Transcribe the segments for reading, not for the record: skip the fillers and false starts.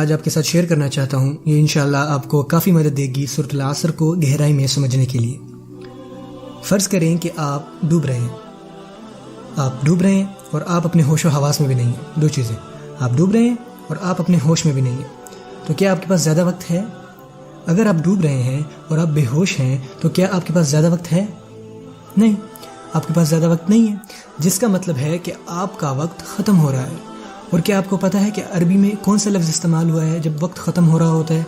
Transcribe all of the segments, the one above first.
آج آپ کے ساتھ شیئر کرنا چاہتا ہوں یہ انشاءاللہ آپ کو کافی مدد دے گی سورۃ العصر کو گہرائی میں سمجھنے کے لیے۔ فرض کریں کہ آپ ڈوب رہے ہیں اور آپ اپنے ہوش و حواس میں بھی نہیں ہیں۔ دو چیزیں، آپ ڈوب رہے ہیں اور آپ اپنے ہوش میں بھی نہیں ہیں، تو کیا آپ کے پاس زیادہ وقت ہے؟ اگر آپ ڈوب رہے ہیں اور آپ بے ہوش ہیں تو کیا آپ کے پاس زیادہ وقت ہے؟ نہیں، آپ کے پاس زیادہ وقت نہیں ہے، جس کا مطلب ہے کہ آپ کا وقت ختم ہو رہا ہے۔ اور کیا آپ کو پتہ ہے کہ عربی میں کون سا لفظ استعمال ہوا ہے جب وقت ختم ہو رہا ہوتا ہے؟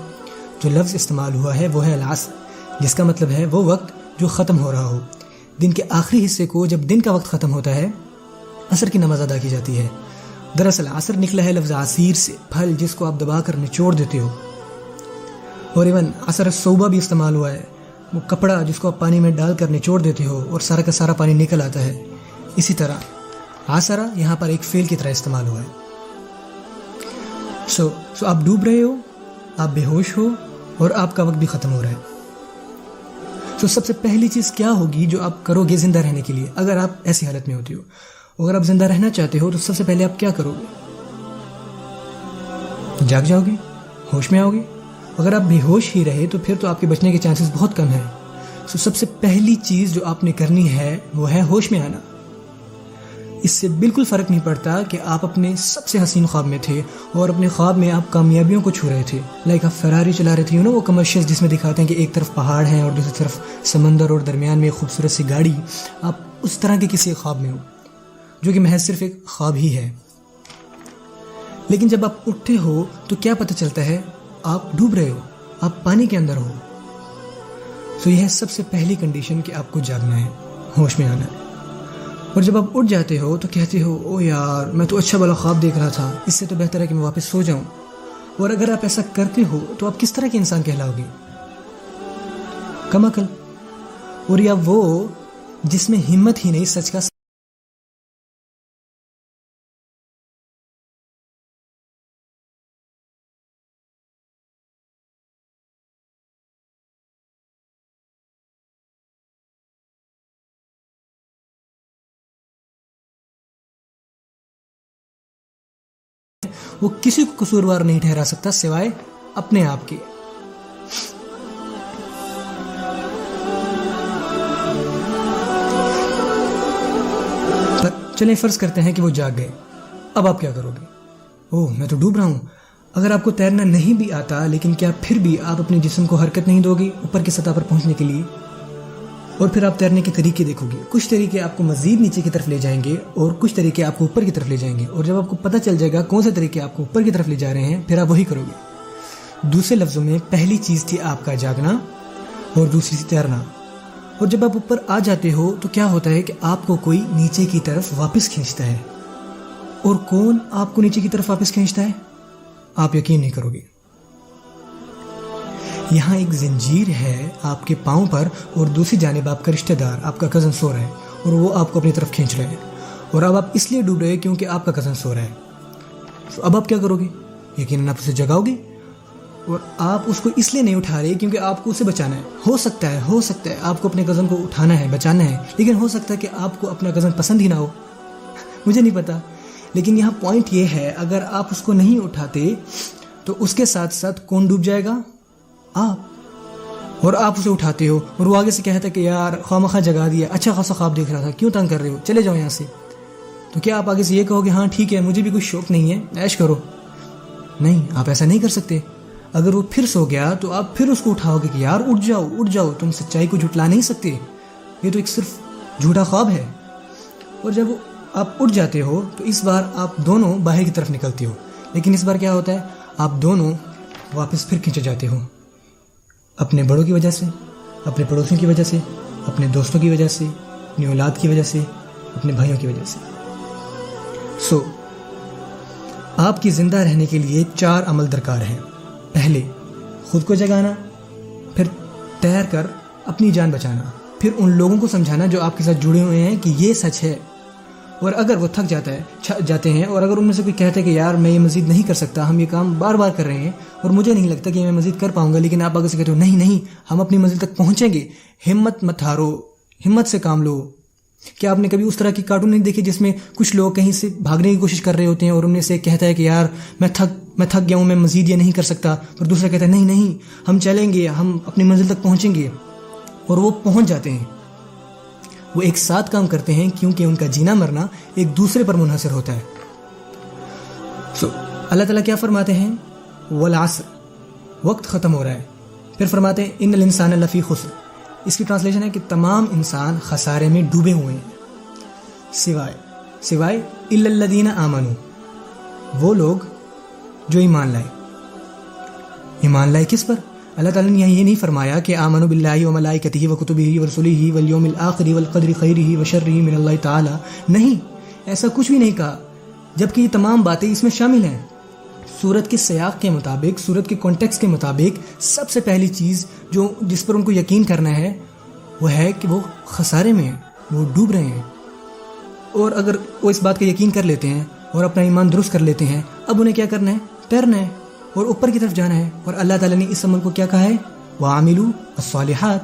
جو لفظ استعمال ہوا ہے وہ ہے العصر، جس کا مطلب ہے وہ وقت جو ختم ہو رہا ہو۔ دن کے آخری حصے کو جب دن کا وقت ختم ہوتا ہے، عصر کی نماز ادا کی جاتی ہے۔ دراصل عصر نکلا ہے لفظ عصیر سے، پھل جس کو آپ دبا کر نچوڑ دیتے ہو۔ اور ایون عصر الصوبہ بھی استعمال ہوا ہے، وہ کپڑا جس کو آپ پانی میں ڈال کر نچوڑ دیتے ہو اور سارا کا سارا پانی نکل آتا ہے۔ اسی طرح عصرہ یہاں پر ایک فعل کی طرح استعمال ہوا ہے۔ سو آپ ڈوب رہے ہو، آپ بے ہوش ہو اور آپ کا وقت بھی ختم ہو رہا ہے۔ سب سے پہلی چیز کیا ہوگی جو آپ کرو گے زندہ رہنے کے لیے؟ اگر آپ ایسی حالت میں ہوتی ہو، اگر آپ زندہ رہنا چاہتے ہو تو سب سے پہلے آپ کیا کرو گے؟ جاگ جاؤ گے؟ ہوش میں آؤ گے؟ اگر آپ بے ہوش ہی رہے تو پھر تو آپ کے بچنے کے چانسز بہت کم ہیں۔ سب سے پہلی چیز جو آپ نے کرنی ہے وہ ہے ہوش میں آنا۔ اس سے بالکل فرق نہیں پڑتا کہ آپ اپنے سب سے حسین خواب میں تھے اور اپنے خواب میں آپ کامیابیوں کو چھو رہے تھے، لائک آپ فراری چلا رہے تھے، وہ کمرشلز جس میں دکھاتے ہیں کہ ایک طرف پہاڑ ہیں اور دوسری طرف سمندر اور درمیان میں ایک خوبصورت سی گاڑی۔ آپ اس طرح کے کسی خواب میں ہو جو کہ محض صرف ایک خواب ہی ہے۔ لیکن جب آپ اٹھتے ہو تو کیا پتہ چلتا ہے؟ آپ ڈوب رہے ہو، آپ پانی کے اندر ہو۔ یہ ہے سب سے پہلی کنڈیشن کہ آپ کو جاگنا ہے، ہوش میں آنا ہے۔ اور جب آپ اٹھ جاتے ہو تو کہتے ہو او یار میں تو اچھا بلا خواب دیکھ رہا تھا، اس سے تو بہتر ہے کہ میں واپس سو جاؤں۔ اور اگر آپ ایسا کرتے ہو تو آپ کس طرح کے انسان کہلاؤ گے؟ کم عقل، اور یا وہ جس میں ہمت ہی نہیں سچ کا وہ کسی کو قصوروار نہیں ٹھہرا سکتا سوائے اپنے آپ کے۔ چلیں فرض کرتے ہیں کہ وہ جاگ گئے، اب آپ کیا کرو گے؟ میں تو ڈوب رہا ہوں۔ اگر آپ کو تیرنا نہیں بھی آتا لیکن کیا پھر بھی آپ اپنے جسم کو حرکت نہیں دو گے اوپر کی سطح پر پہنچنے کے لیے؟ اور پھر آپ تیرنے کے طریقے دیکھو گے، کچھ طریقے آپ کو مزید نیچے کی طرف لے جائیں گے اور کچھ طریقے آپ کو اوپر کی طرف لے جائیں گے۔ اور جب آپ کو پتہ چل جائے گا کون سے طریقے آپ کو اوپر کی طرف لے جا رہے ہیں پھر آپ وہی کرو گے۔ دوسرے لفظوں میں پہلی چیز تھی آپ کا جاگنا اور دوسری تھی تیرنا۔ اور جب آپ اوپر آ جاتے ہو تو کیا ہوتا ہے کہ آپ کو کوئی نیچے کی طرف واپس کھینچتا ہے۔ اور کون آپ کو نیچے کی طرف واپس کھینچتا ہے؟ آپ یقین نہیں کرو گے، یہاں ایک زنجیر ہے آپ کے پاؤں پر اور دوسری جانب آپ کا رشتہ دار، آپ کا کزن سو رہا ہے اور وہ آپ کو اپنی طرف کھینچ رہے ہیں۔ اور اب آپ اس لیے ڈوب رہے ہیں کیونکہ آپ کا کزن سو رہا ہے۔ اب آپ کیا کرو گے؟ یقیناً آپ اسے جگاؤ گے، اور آپ اس کو اس لیے نہیں اٹھا رہے کیونکہ آپ کو اسے بچانا ہے۔ ہو سکتا ہے آپ کو اپنے کزن کو اٹھانا ہے، بچانا ہے، لیکن ہو سکتا ہے کہ آپ کو اپنا کزن پسند ہی نہ ہو، مجھے نہیں پتا۔ لیکن یہاں پوائنٹ یہ ہے اگر آپ اس کو نہیں اٹھاتے تو اس کے ساتھ ساتھ کون ڈوب جائے گا؟ آپ۔ اور آپ اسے اٹھاتے ہو اور وہ آگے سے کہتا ہے کہ یار خواہ جگا دیا، اچھا خاصا خواب دیکھ رہا تھا، کیوں تنگ کر رہے ہو، چلے جاؤ یہاں سے۔ تو کیا آپ آگے سے یہ کہو گے ہاں ٹھیک ہے مجھے بھی کچھ شوق نہیں ہے، عیش کرو؟ نہیں، آپ ایسا نہیں کر سکتے۔ اگر وہ پھر سو گیا تو آپ پھر اس کو اٹھاؤ گے کہ یار اٹھ جاؤ، تم سچائی کو جھٹلا نہیں سکتے، یہ تو ایک صرف جھوٹا خواب ہے۔ اور جب آپ اٹھ جاتے ہو تو اس بار آپ دونوں باہر کی طرف نکلتے ہو، لیکن اس بار کیا ہوتا ہے؟ آپ دونوں واپس پھر کھینچے جاتے ہو، اپنے بڑوں کی وجہ سے، اپنے پڑوسیوں کی وجہ سے، اپنے دوستوں کی وجہ سے، اپنی اولاد کی وجہ سے، اپنے بھائیوں کی وجہ سے۔ آپ کی زندہ رہنے کے لیے 4 عمل درکار ہیں۔ پہلے خود کو جگانا، پھر تیر کر اپنی جان بچانا، پھر ان لوگوں کو سمجھانا جو آپ کے ساتھ جڑے ہوئے ہیں کہ یہ سچ ہے۔ اور اگر وہ تھک جاتے ہیں اور اگر ان میں سے کوئی کہتا ہے کہ یار میں یہ مزید نہیں کر سکتا، ہم یہ کام بار بار کر رہے ہیں اور مجھے نہیں لگتا کہ میں مزید کر پاؤں گا، لیکن آپ آگے سے کہتے ہو نہیں ہم اپنی منزل تک پہنچیں گے، ہمت مت ہارو، ہمت سے کام لو۔ کیا آپ نے کبھی اس طرح کی کارٹون نہیں دیکھے جس میں کچھ لوگ کہیں سے بھاگنے کی کوشش کر رہے ہوتے ہیں اور ان میں سے کہتا ہے کہ یار میں تھک میں تھک گیا ہوں، میں مزید یہ نہیں کر سکتا، اور دوسرا کہتا ہے نہیں نہیں ہم چلیں گے، ہم اپنی منزل تک پہنچیں گے، اور وہ پہنچ جاتے ہیں. وہ ایک ساتھ کام کرتے ہیں کیونکہ ان کا جینا مرنا ایک دوسرے پر منحصر ہوتا ہے. اللہ تعالیٰ کیا فرماتے ہیں؟ والعصر، وقت ختم ہو رہا ہے. پھر فرماتے ہیں ان الانسان لفی خسر. اس کی ٹرانسلیشن ہے کہ تمام انسان خسارے میں ڈوبے ہوئے ہیں سوائے الا الذین آمنوا، وہ لوگ جو ایمان لائے. ایمان لائے کس پر؟ اللہ تعالیٰ نے یہ نہیں فرمایا کہ آمنوا باللہ وملائکتہ وکتبہ ورسلہ والیوم الآخر والقدر خیرہ وشرہ من اللہ تعالی. نہیں، ایسا کچھ بھی نہیں کہا، جبکہ یہ تمام باتیں اس میں شامل ہیں. سورت کے سیاق کے مطابق، سورت کے کانٹیکس کے مطابق سب سے پہلی چیز جس پر ان کو یقین کرنا ہے وہ ہے کہ وہ خسارے میں ہیں، وہ ڈوب رہے ہیں. اور اگر وہ اس بات کا یقین کر لیتے ہیں اور اپنا ایمان درست کر لیتے ہیں، اب انہیں کیا کرنا ہے؟ تیرنا ہے اور اوپر کی طرف جانا ہے. اور اللہ تعالیٰ نے اس عمل کو کیا کہا ہے؟ وَعَمِلُوا الصَّالِحَاتِ.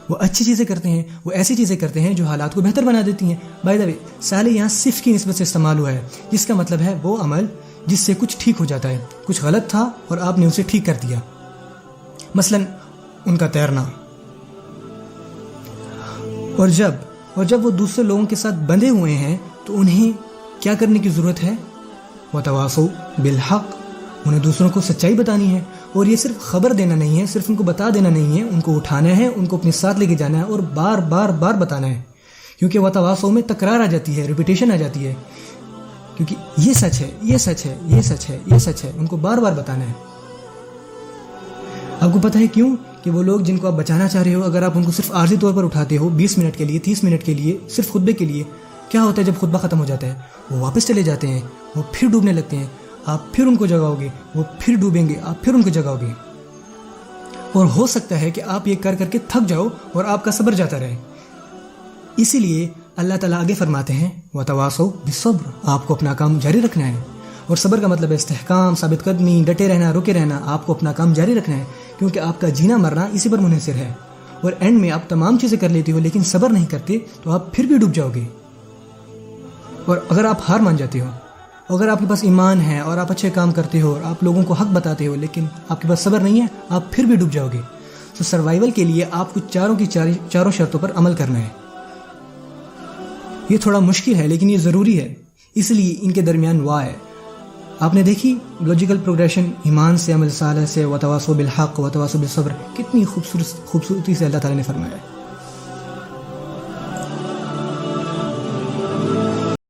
وہ اچھی چیزیں کرتے ہیں، وہ ایسی چیزیں کرتے ہیں جو حالات کو بہتر بنا دیتی ہیں. بائی دا وے صالح یہاں صف کی نسبت سے استعمال ہوا ہے، جس کا مطلب ہے وہ عمل جس سے کچھ ٹھیک ہو جاتا ہے. کچھ غلط تھا اور آپ نے اسے ٹھیک کر دیا. مثلا ان کا تیرنا. اور جب وہ دوسرے لوگوں کے ساتھ بندھے ہوئے ہیں تو انہیں کیا کرنے کی ضرورت ہے؟ وَتَوَاصَوْا بِالْحَقِّ. انہیں دوسروں کو سچائی بتانی ہے. اور یہ صرف خبر دینا نہیں ہے، صرف ان کو بتا دینا نہیں ہے، ان کو اٹھانا ہے، ان کو اپنے ساتھ لے کے جانا ہے اور بار بار بار بتانا ہے. کیونکہ وَتَوَاصَوْا میں تکرار آ جاتی ہے، ریپیٹیشن آ جاتی ہے، کیونکہ یہ سچ ہے، یہ سچ ہے، یہ سچ ہے، یہ سچ ہے. ان کو بار بار بتانا ہے. آپ کو پتہ ہے کیوں؟ کہ وہ لوگ جن کو آپ بچانا چاہ رہے ہو، اگر آپ ان کو صرف عارضی طور پر اٹھاتے ہو 20 منٹ کے لیے، 30 منٹ کے لیے، صرف خطبے کے لیے، کیا ہوتا ہے جب خطبہ ختم ہو جاتا ہے؟ وہ واپس چلے جاتے ہیں، وہ پھر ڈوبنے لگتے ہیں. آپ پھر ان کو جگاؤ گے، وہ پھر ڈوبیں گے، آپ پھر ان کو جگاؤ گے. اور ہو سکتا ہے کہ آپ یہ کر کر کے تھک جاؤ اور آپ کا صبر جاتا رہے. اسی لیے اللہ تعالیٰ آگے فرماتے ہیں وَتَوَاصَوْا بِالصَّبْرِ. آپ کو اپنا کام جاری رکھنا ہے. اور صبر کا مطلب ہے استحکام، ثابت قدمی، ڈٹے رہنا، رکے رہنا. آپ کو اپنا کام جاری رکھنا ہے کیونکہ آپ کا جینا مرنا اسی پر منحصر ہے. اور اینڈ میں آپ تمام چیزیں کر لیتے ہو لیکن صبر نہیں کرتے تو آپ پھر بھی ڈوب جاؤ گے. اور اگر آپ ہار مان جاتے ہو، اگر آپ کے پاس ایمان ہے اور آپ اچھے کام کرتے ہو اور آپ لوگوں کو حق بتاتے ہو لیکن آپ کے پاس صبر نہیں ہے، آپ پھر بھی ڈوب جاؤ گے. تو سروائیول کے لیے آپ کو چاروں شرطوں پر عمل کرنا ہے. یہ تھوڑا مشکل ہے لیکن یہ ضروری ہے، اس لیے ان کے درمیان وا ہے. آپ نے دیکھی لاجیکل پروگریشن، ایمان سے، عمل صالح سے، وتواصوا بالحق وتواصوا بالصبر، کتنی خوبصورتی سے اللہ تعالیٰ نے فرمایا ہے.